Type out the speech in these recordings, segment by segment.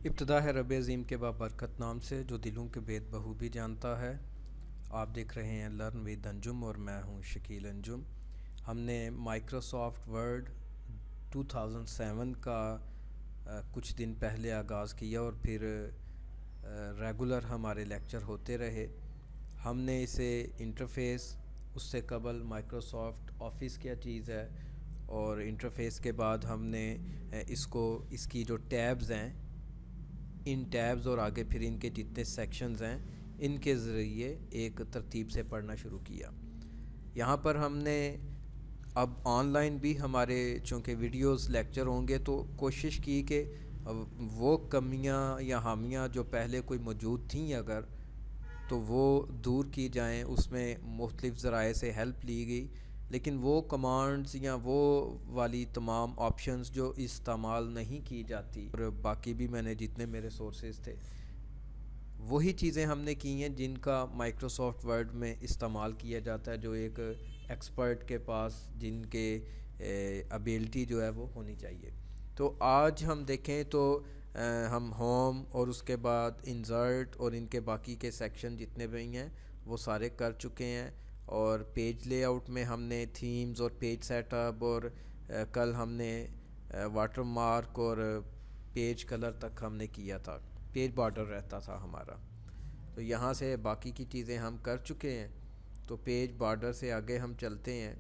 इब्तिदा है रब अज़ीम के बाबरकत नाम से जो दिलों के भेद बखूबी जानता है। आप देख रहे हैं लर्न विद अंजुम और मैं हूं शकील अंजुम। हमने माइक्रोसॉफ्ट वर्ड 2007 का कुछ दिन पहले आगाज़ किया और फिर रेगुलर हमारे लेक्चर होते रहे। हमने इसे इंटरफेस, उससे कबल माइक्रोसॉफ्ट ऑफिस क्या चीज़ है, और इंटरफेस के बाद हमने इसकी जो टैब्स हैं, इन टैब्स और आगे फिर इनके जितने सेक्शंस हैं इनके ज़रिए एक तरतीब से पढ़ना शुरू किया। यहाँ पर हमने अब ऑनलाइन भी हमारे चूँकि वीडियोस लेक्चर होंगे तो कोशिश की कि वो कमियाँ या खामियाँ जो पहले कोई मौजूद थीं अगर, तो वो दूर की जाएं। उसमें मुख्तलिफ़ ज़राए से हेल्प ली गई, लेकिन वो कमांड्स या वो वाली तमाम ऑप्शंस जो इस्तेमाल नहीं की जाती, और बाकी भी मैंने जितने मेरे सोर्सेज थे वही चीज़ें हमने की हैं जिनका माइक्रोसॉफ्ट वर्ड में इस्तेमाल किया जाता है, जो एक एक्सपर्ट के पास जिनके एबिलिटी जो है वो होनी चाहिए। तो आज हम देखें तो हम होम और उसके बाद इंसर्ट और इनके बाकी के सेक्शन जितने भी हैं वो सारे कर चुके हैं। और पेज लेआउट में हमने थीम्स और पेज सेटअप, और कल हमने वाटर मार्क और पेज कलर तक हमने किया था, पेज बॉर्डर रहता था हमारा। तो यहाँ से बाकी की चीज़ें हम कर चुके हैं। तो पेज बॉर्डर से आगे हम चलते हैं,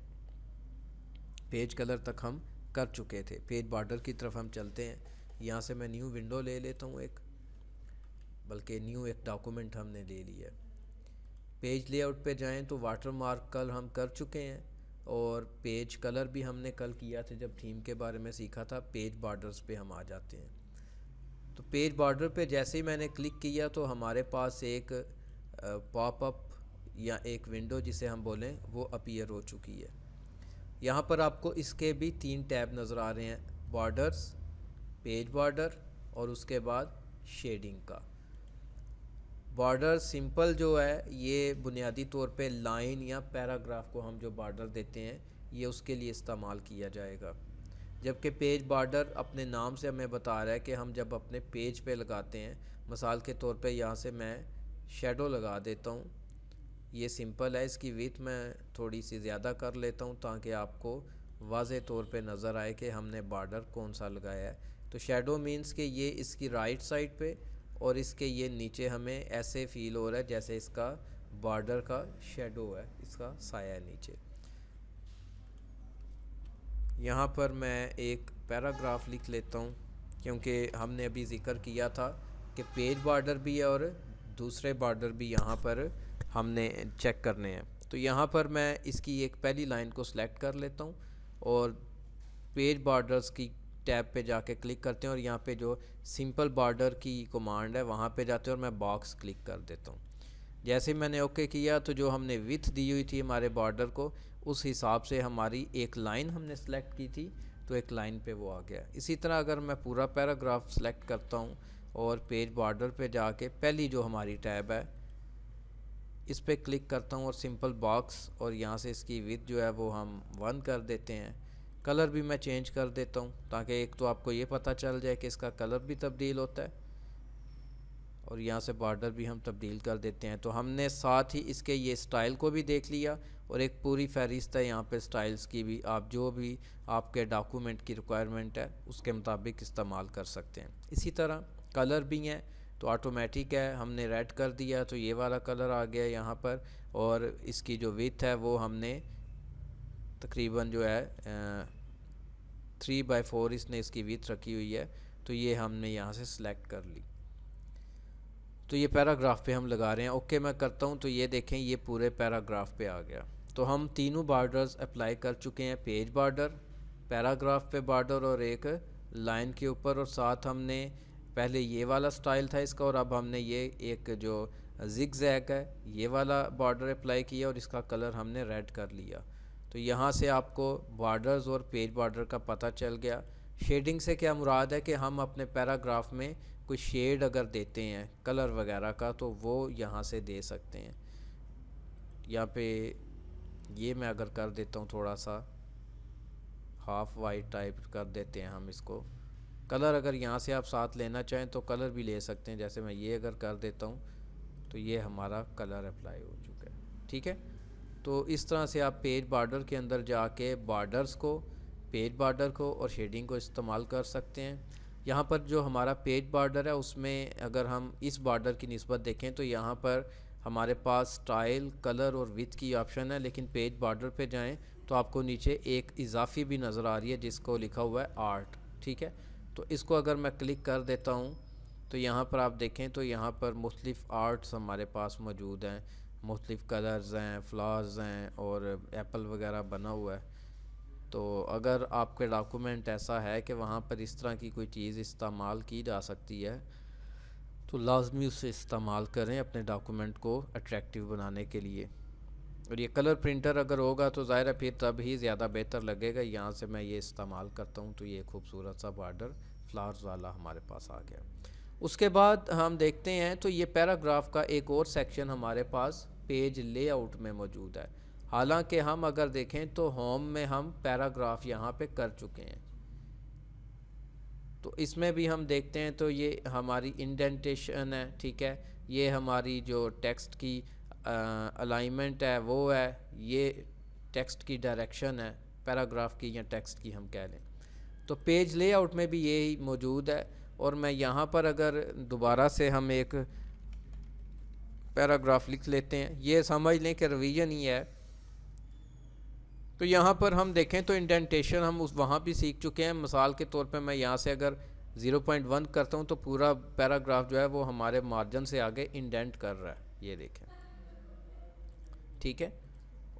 पेज कलर तक हम कर चुके थे, पेज बॉर्डर की तरफ हम चलते हैं। यहाँ से मैं न्यू विंडो ले लेता हूँ एक, बल्कि न्यू एक डॉक्यूमेंट हमने ले लिया। पेज लेआउट पे जाएं तो वाटर मार्क कल हम कर चुके हैं, और पेज कलर भी हमने कल किया था जब थीम के बारे में सीखा था। पेज बॉर्डर्स पे हम आ जाते हैं। तो पेज बॉर्डर पे जैसे ही मैंने क्लिक किया तो हमारे पास एक पॉपअप या एक विंडो जिसे हम बोलें वो अपीयर हो चुकी है। यहाँ पर आपको इसके भी 3 टैब नज़र आ रहे हैं, बॉर्डर्स, पेज बॉर्डर और उसके बाद शेडिंग का। बॉर्डर सिंपल जो है ये बुनियादी तौर पे लाइन या पैराग्राफ को हम जो बॉर्डर देते हैं ये उसके लिए इस्तेमाल किया जाएगा, जबकि पेज बॉर्डर अपने नाम से हमें बता रहा है कि हम जब अपने पेज पे लगाते हैं। मिसाल के तौर पे यहाँ से मैं शेडो लगा देता हूँ, ये सिंपल है। इसकी विड्थ मैं थोड़ी सी ज़्यादा कर लेता हूँ ताकि आपको वाज़े तौर पे नज़र आए कि हमने बॉर्डर कौन सा लगाया है। तो शेडो मीन्स कि ये इसकी राइट साइड पे और इसके ये नीचे हमें ऐसे फ़ील हो रहा है जैसे इसका बॉर्डर का शेडो है, इसका साया है नीचे। यहाँ पर मैं एक पैराग्राफ लिख लेता हूँ, क्योंकि हमने अभी ज़िक्र किया था कि पेज बॉर्डर भी है और दूसरे बॉर्डर भी यहाँ पर हमने चेक करने हैं। तो यहाँ पर मैं इसकी एक पहली लाइन को सिलेक्ट कर लेता हूँ और पेज बॉर्डर्स की टैब पे जाके क्लिक करते हैं, और यहाँ पे जो सिंपल बॉर्डर की कमांड है वहाँ पे जाते हैं और मैं बॉक्स क्लिक कर देता हूँ। जैसे मैंने ओके किया तो जो हमने विड्थ दी हुई थी हमारे बॉर्डर को, उस हिसाब से हमारी एक लाइन हमने सेलेक्ट की थी तो एक लाइन पे वो आ गया। इसी तरह अगर मैं पूरा पैराग्राफ सेलेक्ट करता हूँ और पेज बॉर्डर पे जाके पहली जो हमारी टैब है इस पर क्लिक करता हूँ और सिंपल बॉक्स, और यहाँ से इसकी विड्थ जो है वो हम 1 कर देते हैं। कलर भी मैं चेंज कर देता हूँ ताकि एक तो आपको ये पता चल जाए कि इसका कलर भी तब्दील होता है, और यहाँ से बॉर्डर भी हम तब्दील कर देते हैं। तो हमने साथ ही इसके ये स्टाइल को भी देख लिया, और एक पूरी फहरिस्त है यहाँ पे स्टाइल्स की भी। आप जो भी आपके डॉक्यूमेंट की रिक्वायरमेंट है उसके मुताबिक इस्तेमाल कर सकते हैं। इसी तरह कलर भी हैं तो ऑटोमेटिक है, हमने रेड कर दिया तो ये वाला कलर आ गया यहाँ पर। और इसकी जो विड्थ है वो हमने तकरीबन जो है 3/4 इसने इसकी विड्थ रखी हुई है, तो ये हमने यहाँ से सिलेक्ट कर ली। तो ये पैराग्राफ पे हम लगा रहे हैं। ओके मैं करता हूँ तो ये देखें ये पूरे पैराग्राफ पे आ गया। तो हम तीनों बॉर्डर्स अप्लाई कर चुके हैं, पेज बॉर्डर, पैराग्राफ पे बॉर्डर और एक लाइन के ऊपर। और साथ हमने पहले ये वाला स्टाइल था इसका, और अब हमने ये एक जो जिग जैग है ये वाला बॉर्डर अप्लाई किया और इसका कलर हमने रेड कर लिया। तो यहाँ से आपको बॉर्डर्स और पेज बॉर्डर का पता चल गया। शेडिंग से क्या मुराद है कि हम अपने पैराग्राफ में कोई शेड अगर देते हैं कलर वगैरह का तो वो यहाँ से दे सकते हैं। यहाँ पे ये मैं अगर कर देता हूँ थोड़ा सा हाफ वाइट टाइप कर देते हैं हम इसको, कलर अगर यहाँ से आप साथ लेना चाहें तो कलर भी ले सकते हैं, जैसे मैं ये अगर कर देता हूँ तो ये हमारा कलर अप्लाई हो चुका है। ठीक है, तो इस तरह से आप पेज बॉर्डर के अंदर जाके बॉर्डर्स को, पेज बॉर्डर को और शेडिंग को इस्तेमाल कर सकते हैं। यहाँ पर जो हमारा पेज बॉर्डर है उसमें अगर हम इस बॉर्डर की निस्बत देखें तो यहाँ पर हमारे पास स्टाइल, कलर और विड्थ की ऑप्शन है, लेकिन पेज बॉर्डर पे जाएं तो आपको नीचे एक इजाफी भी नज़र आ रही है जिसको लिखा हुआ है आर्ट। ठीक है, तो इसको अगर मैं क्लिक कर देता हूँ तो यहाँ पर आप देखें तो यहाँ पर मुख्तलिफ़ आर्ट्स हमारे पास मौजूद हैं, मुख्तलिफ़ कलर्स हैं, फ्लावर्स हैं और एप्पल वगैरह बना हुआ है। तो अगर आपके डॉक्यूमेंट ऐसा है कि वहाँ पर इस तरह की कोई चीज़ इस्तेमाल की जा सकती है तो लाजमी उसे इस्तेमाल करें अपने डॉक्यूमेंट को अट्रैक्टिव बनाने के लिए। और ये कलर प्रिंटर अगर होगा तो ज़ाहिर है फिर तब ही ज़्यादा बेहतर लगेगा। यहाँ से मैं ये इस्तेमाल करता हूँ तो ये खूबसूरत सा बॉर्डर फ्लावर्स वाला हमारे पास आ गया। उसके बाद हम देखते हैं तो ये पैराग्राफ का एक और सेक्शन हमारे पास पेज लेआउट में मौजूद है। हालांकि हम अगर देखें तो होम में हम पैराग्राफ यहाँ पे कर चुके हैं, तो इसमें भी हम देखते हैं तो ये हमारी इंडेंटेशन है। ठीक है, ये हमारी जो टेक्स्ट की अलाइनमेंट है वो है, ये टेक्स्ट की डायरेक्शन है पैराग्राफ की या टेक्स्ट की हम कह लें। तो पेज लेआउट में भी यही मौजूद है। और मैं यहाँ पर अगर दोबारा से हम एक पैराग्राफ लिख लेते हैं, ये समझ लें कि रिवीजन ही है। तो यहाँ पर हम देखें तो इंडेंटेशन हम उस वहाँ भी सीख चुके हैं। मिसाल के तौर पे मैं यहाँ से अगर 0.1 करता हूँ तो पूरा पैराग्राफ जो है वो हमारे मार्जिन से आगे इंडेंट कर रहा है, ये देखें। ठीक है,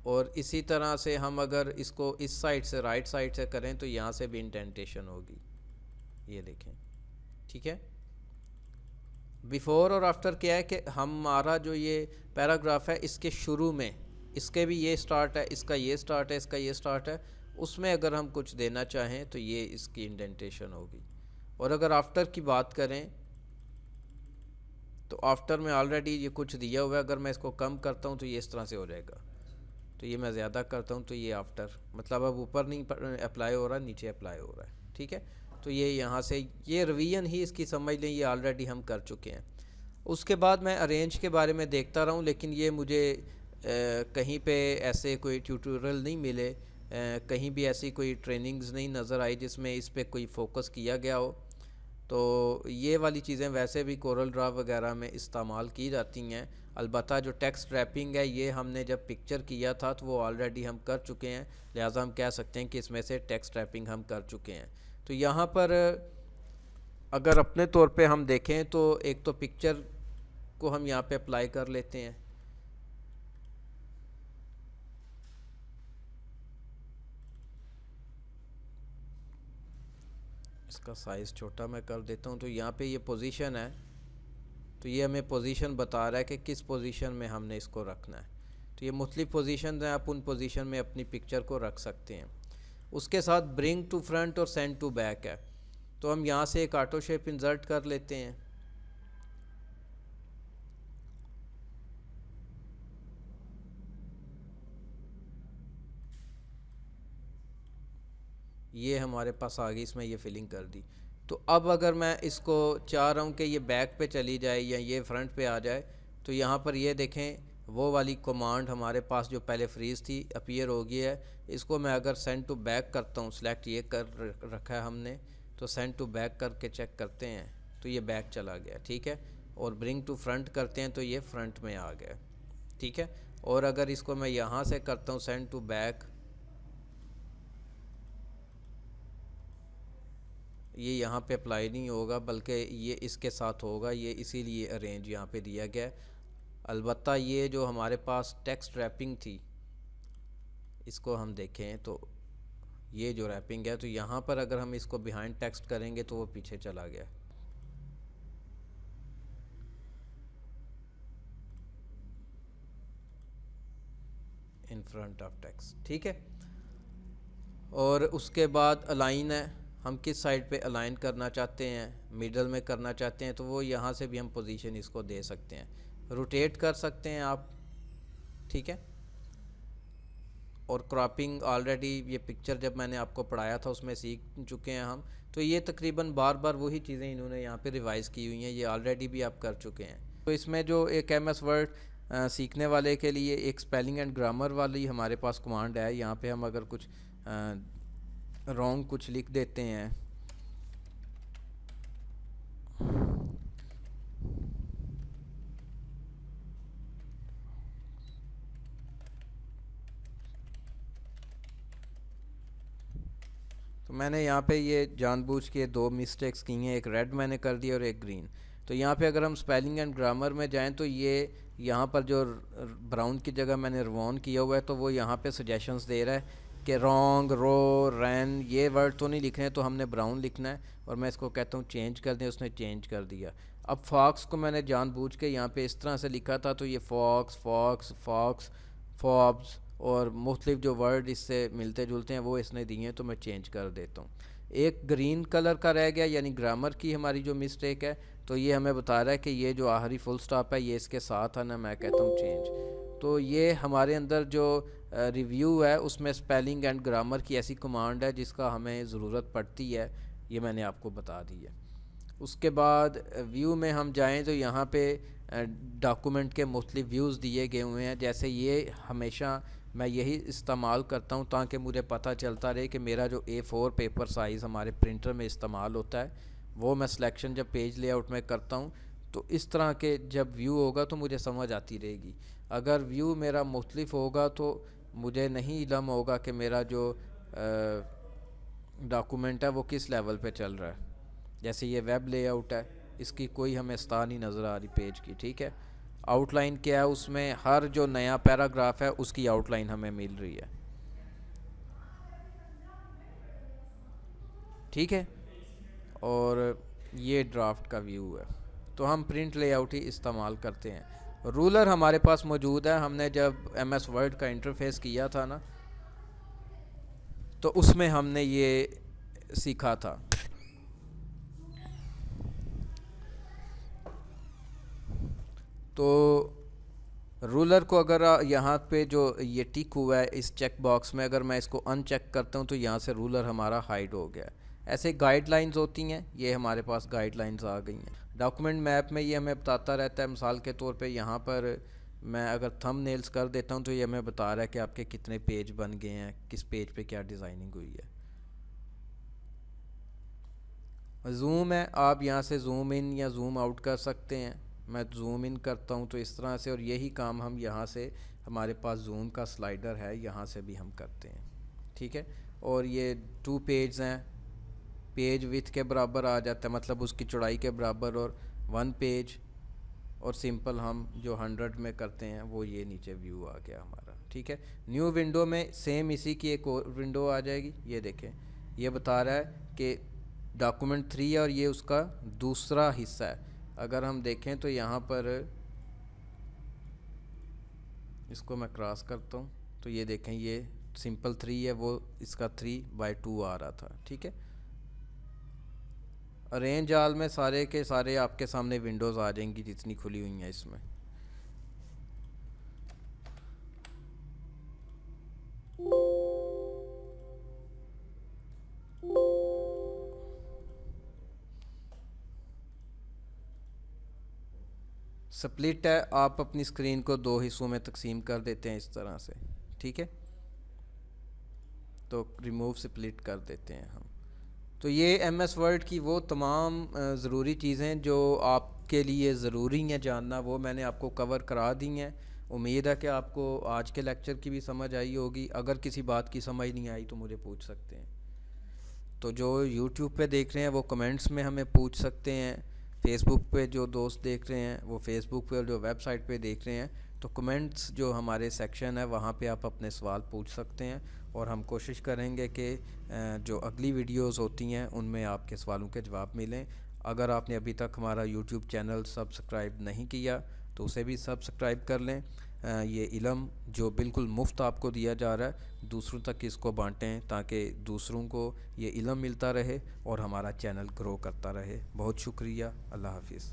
और इसी तरह से हम अगर इसको इस साइड से राइट साइड से करें तो यहाँ से भी इंडेंटेशन होगी, ये देखें। ठीक है, बिफ़ोर और आफ्टर क्या है कि हमारा जो ये पैराग्राफ है इसके शुरू में इसके भी ये स्टार्ट है, इसका ये स्टार्ट है, इसका ये स्टार्ट है, उसमें अगर हम कुछ देना चाहें तो ये इसकी इंडेंटेशन होगी। और अगर आफ्टर की बात करें तो आफ्टर में ऑलरेडी ये कुछ दिया हुआ है, अगर मैं इसको कम करता हूँ तो ये इस तरह से हो जाएगा। तो ये मैं ज़्यादा करता हूँ तो ये आफ्टर, मतलब अब ऊपर नहीं अप्लाई हो रहा, नीचे अप्लाई हो रहा है। ठीक है, तो ये यहाँ से ये रिवीजन ही इसकी समझ लें, ये ऑलरेडी हम कर चुके हैं। उसके बाद मैं अरेंज के बारे में देखता रहा हूँ, लेकिन ये मुझे कहीं पे ऐसे कोई ट्यूटोरियल नहीं मिले, कहीं भी ऐसी कोई ट्रेनिंग्स नहीं नज़र आई जिसमें इस पे कोई फोकस किया गया हो। तो ये वाली चीज़ें वैसे भी कोरल ड्रा वगैरह में इस्तेमाल की जाती हैं। अलबत्ता जो टेक्स्ट रैपिंग है ये हमने जब पिक्चर किया था तो वो ऑलरेडी हम कर चुके हैं, लिहाजा हम कह सकते हैं कि इसमें से टेक्स्ट रैपिंग हम कर चुके हैं। तो यहाँ पर अगर अपने तौर पे हम देखें तो एक तो पिक्चर को हम यहाँ पे अप्लाई कर लेते हैं। इसका साइज़ छोटा मैं कर देता हूँ। तो यहाँ पे ये पोजीशन है, तो ये हमें पोजीशन बता रहा है कि किस पोजीशन में हमने इसको रखना है। तो ये मुख्तलिफ़ पोजीशन हैं, आप उन पोजीशन में अपनी पिक्चर को रख सकते हैं। उसके साथ ब्रिंग टू फ्रंट और सेंड टू बैक है, तो हम यहाँ से एक ऑटो शेप इंसर्ट कर लेते हैं। ये हमारे पास आ गई, इसमें ये फिलिंग कर दी। तो अब अगर मैं इसको चाह रहा हूँ कि ये बैक पे चली जाए या ये फ्रंट पे आ जाए, तो यहाँ पर ये देखें वो वाली कमांड हमारे पास जो पहले फ्रीज़ थी अपीयर हो गई है। इसको मैं अगर सेंड टू बैक करता हूँ, सेलेक्ट ये कर रखा है हमने, तो सेंड टू बैक करके चेक करते हैं तो ये बैक चला गया। ठीक है, और ब्रिंग टू फ्रंट करते हैं तो ये फ्रंट में आ गया। ठीक है, और अगर इसको मैं यहाँ से करता हूँ सेंड टू बैक, ये यहाँ पे अप्लाई नहीं होगा बल्कि ये इसके साथ होगा, ये इसीलिए अरेंज यहाँ पे दिया गया है। अलबत्ता ये जो हमारे पास टेक्स्ट रैपिंग थी इसको हम देखें तो ये जो रैपिंग है, तो यहाँ पर अगर हम इसको बिहाइंड टेक्स्ट करेंगे तो वो पीछे चला गया। In front of text. ठीक है, और उसके बाद अलाइन है, हम किस साइड पे अलाइन करना चाहते हैं, मिडल में करना चाहते हैं तो वो यहाँ से भी हम पोजीशन इसको दे सकते हैं, रोटेट कर सकते हैं आप। ठीक है, और क्रॉपिंग ऑलरेडी ये पिक्चर जब मैंने आपको पढ़ाया था उसमें सीख चुके हैं हम। तो ये तकरीबन बार बार वही चीज़ें इन्होंने यहाँ पे रिवाइज़ की हुई हैं, ये ऑलरेडी भी आप कर चुके हैं। तो इसमें जो एक MS वर्ड सीखने वाले के लिए एक स्पेलिंग एंड ग्रामर वाली हमारे पास कमांड है। यहाँ पे हम अगर कुछ रॉन्ग कुछ लिख देते हैं तो मैंने यहाँ पे ये जानबूझ के दो मिस्टेक्स की हैं, एक रेड मैंने कर दिया और एक ग्रीन। तो यहाँ पे अगर हम स्पेलिंग एंड ग्रामर में जाएं तो ये यहाँ पर जो ब्राउन की जगह मैंने रवॉन किया हुआ है तो वो यहाँ पे सजेशंस दे रहा है कि रॉन्ग, रो, रैन ये वर्ड तो नहीं लिखने, तो हमने ब्राउन लिखना है। और मैं इसको कहता हूँ चेंज कर दें, उसने चेंज कर दिया। अब फॉक्स को मैंने जानबूझ के यहाँ पे इस तरह से लिखा था तो ये फॉक्स, फॉक्स, फॉक्स, फॉब्स और मुख्तलिफ जो वर्ड इससे मिलते जुलते हैं वो इसने दिए हैं, तो मैं चेंज कर देता हूँ। एक ग्रीन कलर का रह गया, यानी ग्रामर की हमारी जो मिस्टेक है। तो ये हमें बता रहा है कि ये जो आखिरी फुल स्टॉप है ये इसके साथ है ना, मैं कहता हूँ चेंज। तो ये हमारे अंदर जो रिव्यू है उसमें स्पेलिंग एंड ग्रामर की ऐसी कमांड है जिसका हमें ज़रूरत पड़ती है, ये मैंने आपको बता दी है। उसके बाद व्यू में हम जाएं तो यहाँ पे डॉक्यूमेंट के मुख्तलिफ व्यूज़ दिए गए हुए हैं। जैसे ये हमेशा मैं यही इस्तेमाल करता हूँ ताकि मुझे पता चलता रहे कि मेरा जो A4 पेपर साइज़ हमारे प्रिंटर में इस्तेमाल होता है वो मैं सिलेक्शन जब पेज लेआउट में करता हूँ तो इस तरह के जब व्यू होगा तो मुझे समझ आती रहेगी। अगर व्यू मेरा मुख्तलिफ होगा तो मुझे नहीं इल्म होगा कि मेरा जो डॉक्यूमेंट है वो किस लेवल पे चल रहा है। जैसे ये वेब लेआउट है, इसकी कोई हमें स्था नहीं नज़र आ रही पेज की, ठीक है। आउटलाइन क्या है, उसमें हर जो नया पैराग्राफ है उसकी आउटलाइन हमें मिल रही है, ठीक है। और ये ड्राफ्ट का व्यू है। तो हम प्रिंट लेआउट ही इस्तेमाल करते हैं। रूलर हमारे पास मौजूद है, हमने जब MS वर्ड का इंटरफेस किया था ना तो उसमें हमने ये सीखा था। तो रूलर को अगर यहाँ पे जो ये टिक हुआ है इस चेक बॉक्स में, अगर मैं इसको अनचेक करता हूँ तो यहाँ से रूलर हमारा हाइड हो गया। ऐसे गाइडलाइंस होती हैं, ये हमारे पास गाइडलाइंस आ गई हैं। डॉक्यूमेंट मैप में ये हमें बताता रहता है। मिसाल के तौर पे यहाँ पर मैं अगर थंबनेल्स कर देता हूँ तो ये हमें बता रहा है कि आपके कितने पेज बन गए हैं, किस पेज पे क्या डिज़ाइनिंग हुई है। जूम है, आप यहाँ से जूम इन या जूम आउट कर सकते हैं। मैं जूम इन करता हूँ तो इस तरह से, और यही काम हम यहाँ से, हमारे पास जूम का स्लाइडर है, यहाँ से भी हम करते हैं, ठीक है। और ये 2 पेज हैं, पेज विथ के बराबर आ जाता है, मतलब उसकी चौड़ाई के बराबर, और 1 पेज, और सिंपल हम जो 100 में करते हैं वो ये नीचे व्यू आ गया हमारा, ठीक है। न्यू विंडो में सेम इसी की एक और विंडो आ जाएगी। ये देखें, ये बता रहा है कि डॉक्यूमेंट 3 है और ये उसका दूसरा हिस्सा है। अगर हम देखें तो यहाँ पर इसको मैं क्रॉस करता हूँ तो ये देखें, ये सिंपल 3 है, वो इसका 3/2 आ रहा था, ठीक है। अरेंज आल में सारे के सारे आपके सामने विंडोज़ आ जाएंगी जितनी खुली हुई हैं इसमें। स्प्लिट है, आप अपनी स्क्रीन को 2 हिस्सों में तकसीम कर देते हैं इस तरह से, ठीक है। तो रिमूव स्प्लिट कर देते हैं हम। तो ये MS वर्ड की वो तमाम ज़रूरी चीज़ें जो आपके लिए ज़रूरी हैं जानना, वो मैंने आपको कवर करा दी हैं। उम्मीद है कि आपको आज के लेक्चर की भी समझ आई होगी। अगर किसी बात की समझ नहीं आई तो मुझे पूछ सकते हैं। तो जो YouTube पे देख रहे हैं वो कमेंट्स में हमें पूछ सकते हैं। फेसबुक पे जो दोस्त देख रहे हैं वो फेसबुक पे, और जो वेबसाइट पे देख रहे हैं तो कमेंट्स जो हमारे सेक्शन है वहाँ पे आप अपने सवाल पूछ सकते हैं, और हम कोशिश करेंगे कि जो अगली वीडियोस होती हैं उनमें आपके सवालों के जवाब मिलें। अगर आपने अभी तक हमारा YouTube चैनल सब्सक्राइब नहीं किया तो उसे भी सब्सक्राइब कर लें। ये इल्म जो बिल्कुल मुफ्त आपको दिया जा रहा है, दूसरों तक इसको बांटें ताकि दूसरों को ये इल्म मिलता रहे और हमारा चैनल ग्रो करता रहे। बहुत शुक्रिया, अल्लाह हाफिज़।